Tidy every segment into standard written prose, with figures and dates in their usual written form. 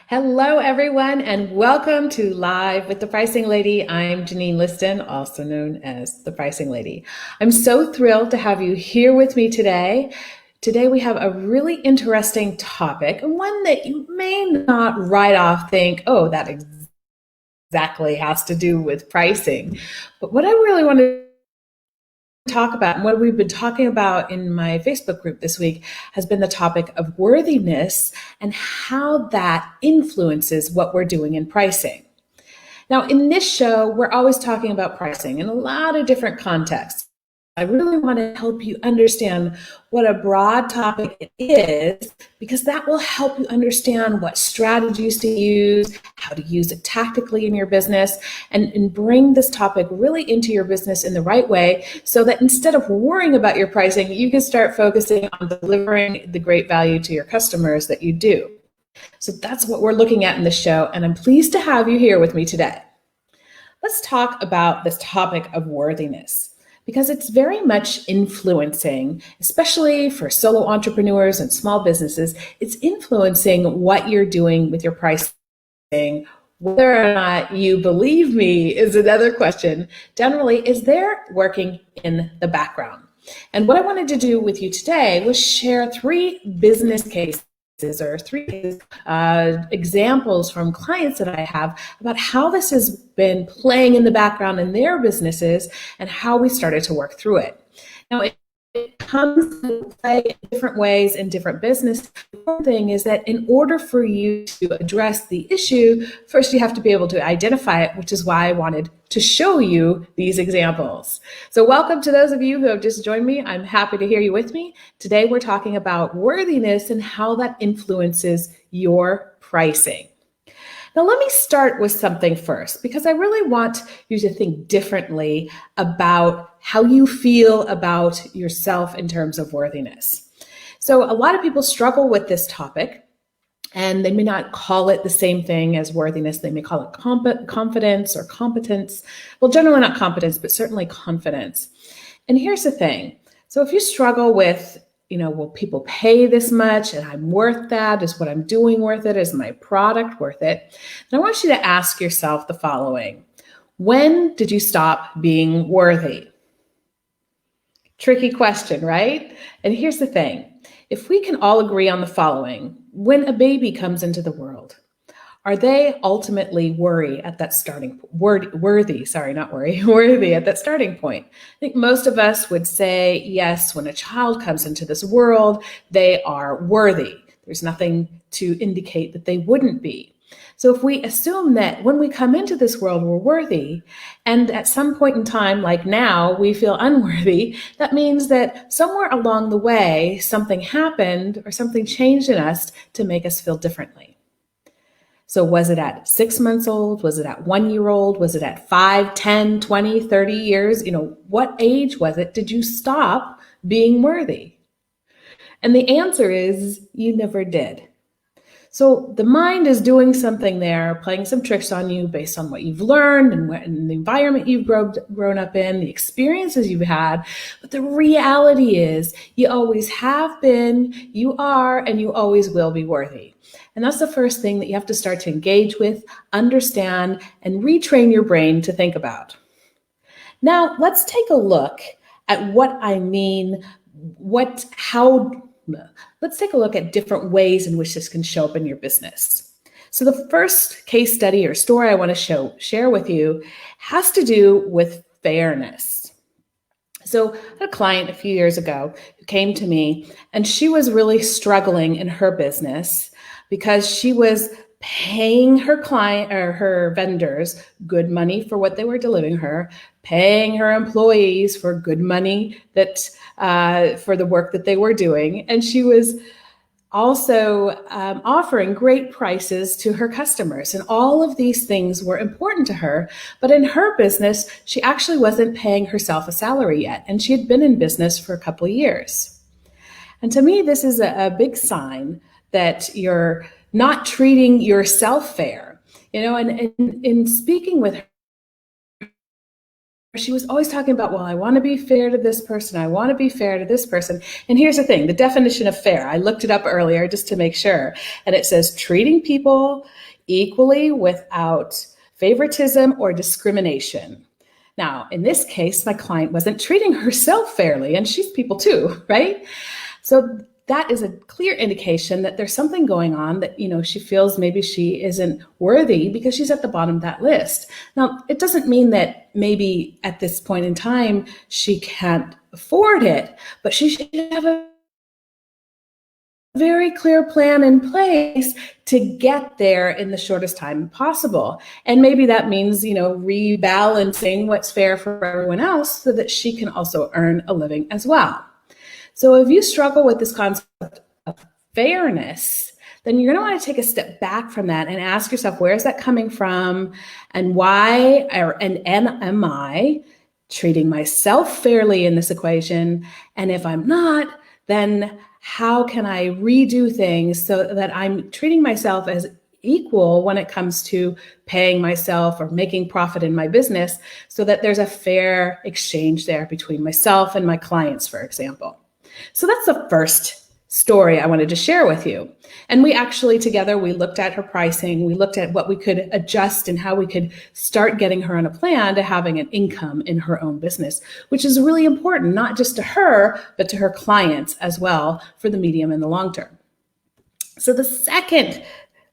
Hello, everyone, and welcome to Live with the Pricing Lady. I'm Janine Liston, also known as the Pricing Lady. I'm so thrilled to have you here with me today. Today, we have a really interesting topic, and one that you may not right off think, oh, that exactly has to do with pricing. But what I really want to talk about and what we've been talking about in my Facebook group this week has been the topic of worthiness and how that influences what we're doing in pricing. Now, in this show, we're always talking about pricing in a lot of different contexts. I really want to help you understand what a broad topic it is, because that will help you understand what strategies to use, how to use it tactically in your business, and bring this topic really into your business in the right way so that instead of worrying about your pricing, you can start focusing on delivering the great value to your customers that you do. So that's what we're looking at in the show, and I'm pleased to have you here with me today. Let's talk about this topic of worthiness, because it's very much influencing, especially for solo entrepreneurs and small businesses, it's influencing what you're doing with your pricing. Whether or not you believe me is another question. Generally, is there working in the background? And what I wanted to do with you today was share 3 business cases or 3 examples from clients that I have about how this has been playing in the background in their businesses and how we started to work through it. Now, it comes to play in different ways in different businesses. The important thing is that in order for you to address the issue, first you have to be able to identify it, which is why I wanted to show you these examples. So welcome to those of you who have just joined me. I'm happy to hear you with me. Today we're talking about worthiness and how that influences your pricing. Now, let me start with something first, because I really want you to think differently about how you feel about yourself in terms of worthiness. So a lot of people struggle with this topic, and they may not call it the same thing as worthiness. They may call it confidence or competence. Well, generally not competence, but certainly confidence. And here's the thing. So if you struggle with, will people pay this much and I'm worth that? Is what I'm doing worth it? Is my product worth it? And I want you to ask yourself the following. When did you stop being worthy? Tricky question, right? And here's the thing. If we can all agree on the following, when a baby comes into the world, are they ultimately worthy at that starting worthy at that starting point? I think most of us would say yes, when a child comes into this world, they are worthy. There's nothing to indicate that they wouldn't be. So if we assume that when we come into this world, we're worthy, and at some point in time, like now, we feel unworthy, that means that somewhere along the way, something happened or something changed in us to make us feel differently. So was it at 6 months old? Was it at 1 year old? Was it at 5, 10, 20, 30 years? What age was it? Did you stop being worthy? And the answer is you never did. So the mind is doing something there, playing some tricks on you based on what you've learned and the environment you've grown up in, the experiences you've had. But the reality is you always have been, you are, and you always will be worthy. And that's the first thing that you have to start to engage with, understand, and retrain your brain to think about. Now, let's take a look at what I mean, let's take a look at different ways in which this can show up in your business. So the first case study or story I want to share with you has to do with fairness. So I had a client a few years ago who came to me, and she was really struggling in her business because she was paying her client or her vendors good money for what they were delivering her, paying her employees for good money that for the work that they were doing, and she was also offering great prices to her customers. And all of these things were important to her. But in her business, she actually wasn't paying herself a salary yet. And she had been in business for a couple of years. And to me, this is a big sign that you're not treating yourself fair. And in speaking with she was always talking about, well, I want to be fair to this person. I want to be fair to this person. And here's the thing, the definition of fair, I looked it up earlier just to make sure. And it says treating people equally without favoritism or discrimination. Now, in this case, my client wasn't treating herself fairly, and she's people too, right? So that is a clear indication that there's something going on that, she feels maybe she isn't worthy because she's at the bottom of that list. Now, it doesn't mean that maybe at this point in time she can't afford it, but she should have a very clear plan in place to get there in the shortest time possible. And maybe that means, rebalancing what's fair for everyone else so that she can also earn a living as well. So if you struggle with this concept of fairness, then you're going to want to take a step back from that and ask yourself, where is that coming from, and why, and am I treating myself fairly in this equation? And if I'm not, then how can I redo things so that I'm treating myself as equal when it comes to paying myself or making profit in my business, so that there's a fair exchange there between myself and my clients, for example. So that's the first story I wanted to share with you. And we actually together, we looked at her pricing, we looked at what we could adjust and how we could start getting her on a plan to having an income in her own business, which is really important, not just to her, but to her clients as well for the medium and the long term. So the second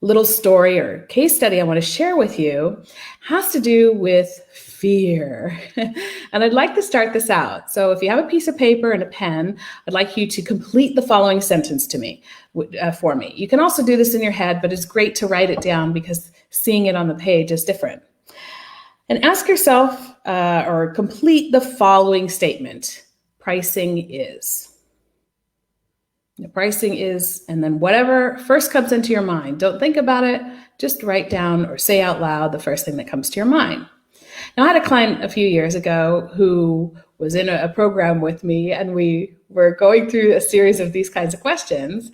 little story or case study I want to share with you has to do with fear. And I'd like to start this out. So if you have a piece of paper and a pen, I'd like you to complete the following sentence for me. You can also do this in your head, but it's great to write it down because seeing it on the page is different. And ask yourself or complete the following statement. Pricing is. The pricing is, and then whatever first comes into your mind. Don't think about it. Just write down or say out loud the first thing that comes to your mind. Now, I had a client a few years ago who was in a program with me, and we were going through a series of these kinds of questions.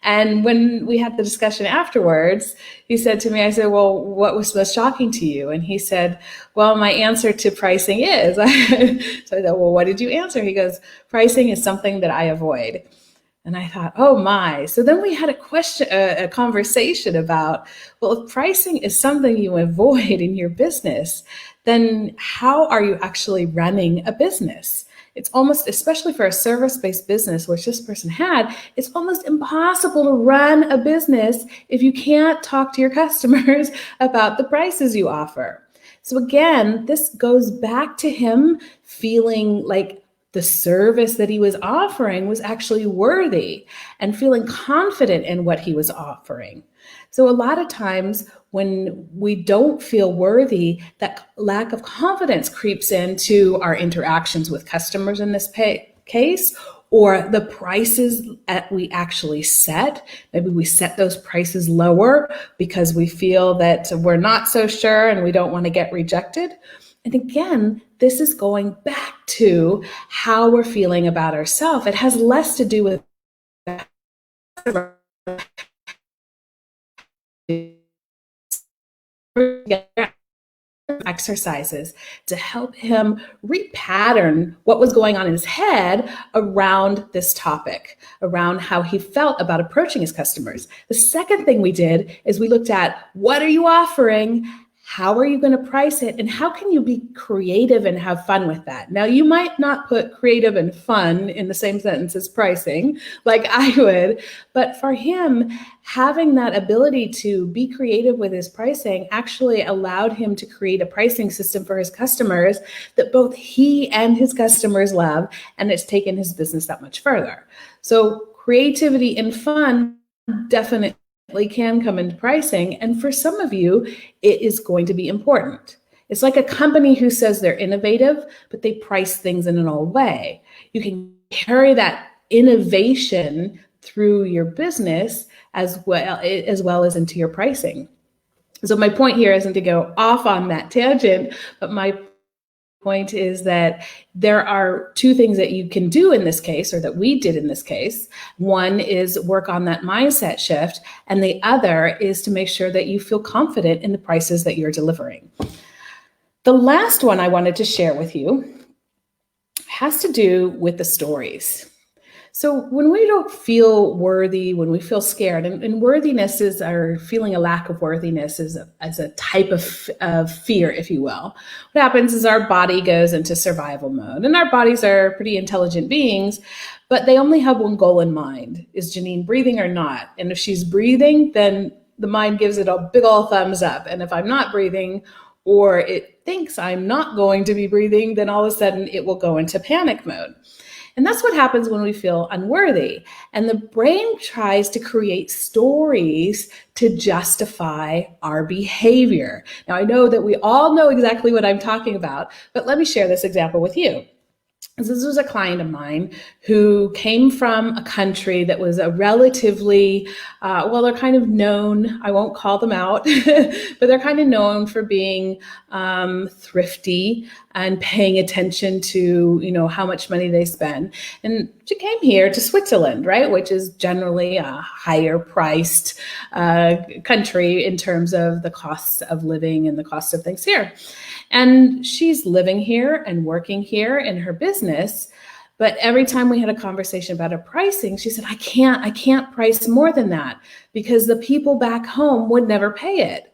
And when we had the discussion afterwards, he said to me, I said, well, what was most shocking to you? And he said, well, my answer to pricing is. So I said, well, what did you answer? He goes, pricing is something that I avoid. And I thought, oh my. So then we had a conversation about, well, if pricing is something you avoid in your business, then how are you actually running a business? It's almost, especially for a service-based business, which this person had, it's almost impossible to run a business if you can't talk to your customers about the prices you offer. So again, this goes back to him feeling like the service that he was offering was actually worthy and feeling confident in what he was offering. So a lot of times when we don't feel worthy, that lack of confidence creeps into our interactions with customers in this case, or the prices that we actually set. Maybe we set those prices lower because we feel that we're not so sure and we don't want to get rejected. And again, this is going back to how we're feeling about ourselves. It has less to do with exercises to help him repattern what was going on in his head around this topic, around how he felt about approaching his customers. The second thing we did is we looked at, what are you offering? How are you going to price it? And how can you be creative and have fun with that? Now, you might not put creative and fun in the same sentence as pricing, like I would, but for him, having that ability to be creative with his pricing actually allowed him to create a pricing system for his customers that both he and his customers love, and it's taken his business that much further. So creativity and fun definitely can come into pricing. And for some of you, it is going to be important. It's like a company who says they're innovative, but they price things in an old way. You can carry that innovation through your business as well as into your pricing. So my point here isn't to go off on that tangent, but my point is that there are two things that you can do in this case, or that we did in this case. One is work on that mindset shift, and the other is to make sure that you feel confident in the prices that you're delivering. The last one I wanted to share with you has to do with the stories. So when we don't feel worthy, when we feel scared, and worthiness is our feeling a lack of worthiness as a type of fear, if you will. What happens is our body goes into survival mode, and our bodies are pretty intelligent beings, but they only have one goal in mind. Is Janine breathing or not? And if she's breathing, then the mind gives it a big old thumbs up. And if I'm not breathing, or it thinks I'm not going to be breathing, then all of a sudden it will go into panic mode. And that's what happens when we feel unworthy. And the brain tries to create stories to justify our behavior. Now, I know that we all know exactly what I'm talking about, but let me share this example with you. This was a client of mine who came from a country that was a relatively, they're kind of known, I won't call them out, but they're kind of known for being thrifty and paying attention to, how much money they spend. And she came here to Switzerland, right, which is generally a higher priced country in terms of the cost of living and the cost of things here. And she's living here and working here in her business. But every time we had a conversation about her pricing, she said, I can't price more than that because the people back home would never pay it.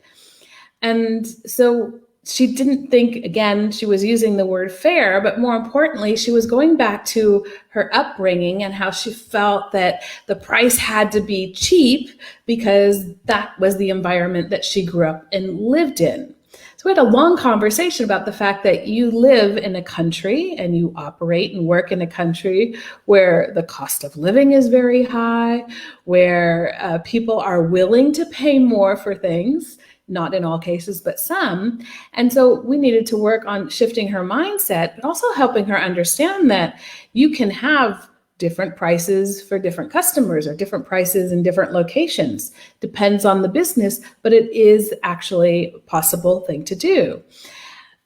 And so she didn't think, again, she was using the word fair, but more importantly, she was going back to her upbringing and how she felt that the price had to be cheap because that was the environment that she grew up and lived in. So we had a long conversation about the fact that you live in a country and you operate and work in a country where the cost of living is very high, where people are willing to pay more for things, not in all cases, but some. And so we needed to work on shifting her mindset, but also helping her understand that you can have different prices for different customers or different prices in different locations. Depends on the business, but it is actually a possible thing to do.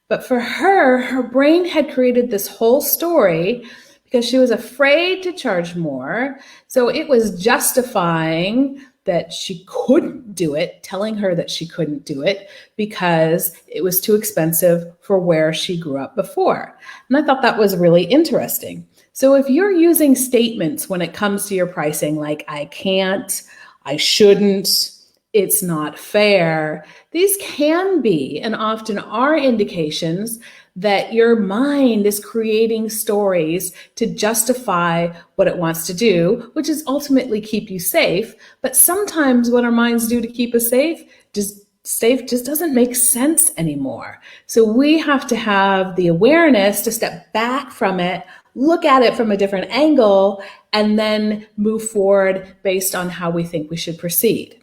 But for her, her brain had created this whole story because she was afraid to charge more. So it was justifying that she couldn't do it, telling her that she couldn't do it because it was too expensive for where she grew up before. And I thought that was really interesting. So if you're using statements when it comes to your pricing, like I can't, I shouldn't, it's not fair, these can be and often are indications that your mind is creating stories to justify what it wants to do, which is ultimately keep you safe. But sometimes what our minds do to keep us safe just doesn't make sense anymore. So we have to have the awareness to step back from it, look at it from a different angle, and then move forward based on how we think we should proceed.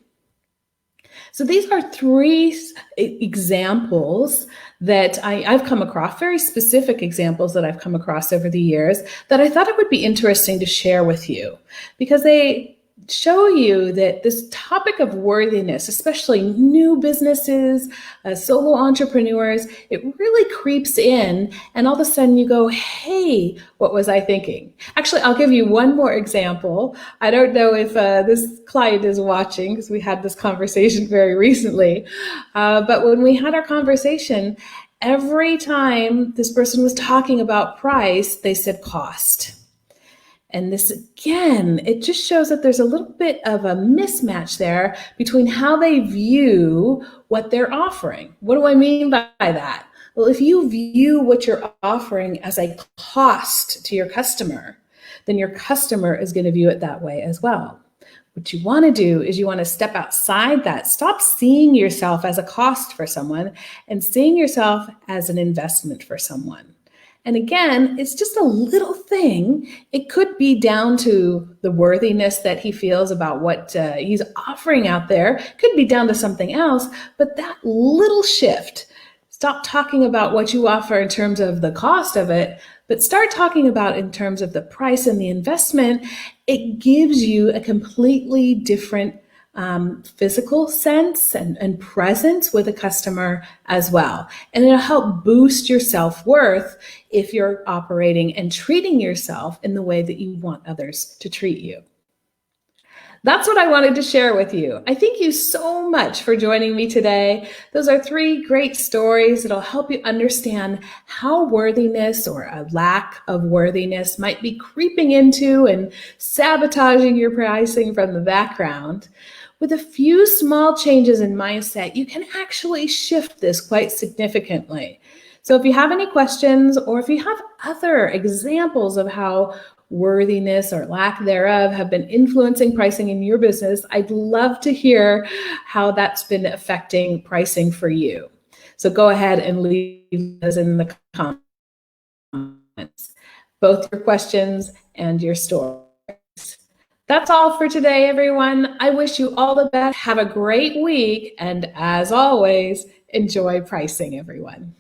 So these are three examples that I've come across, very specific examples that I've come across over the years that I thought it would be interesting to share with you because they show you that this topic of worthiness, especially new businesses, solo entrepreneurs, it really creeps in and all of a sudden you go, hey, what was I thinking? Actually, I'll give you one more example. I don't know if this client is watching because we had this conversation very recently, but when we had our conversation, every time this person was talking about price, they said cost. And this, again, it just shows that there's a little bit of a mismatch there between how they view what they're offering. What do I mean by that? Well, if you view what you're offering as a cost to your customer, then your customer is going to view it that way as well. What you want to do is you want to step outside that. Stop seeing yourself as a cost for someone and seeing yourself as an investment for someone. And again, it's just a little thing. It could be down to the worthiness that he feels about what he's offering out there. It could be down to something else, but that little shift, stop talking about what you offer in terms of the cost of it, but start talking about in terms of the price and the investment. It gives you a completely different physical sense and presence with a customer as well. And it'll help boost your self-worth if you're operating and treating yourself in the way that you want others to treat you. That's what I wanted to share with you. I thank you so much for joining me today. Those are 3 great stories that'll help you understand how worthiness or a lack of worthiness might be creeping into and sabotaging your pricing from the background. With a few small changes in mindset, you can actually shift this quite significantly. So if you have any questions or if you have other examples of how worthiness or lack thereof have been influencing pricing in your business, I'd love to hear how that's been affecting pricing for you. So go ahead and leave those in the comments, both your questions and your stories. That's all for today, everyone. I wish you all the best. Have a great week. And as always, enjoy pricing, everyone.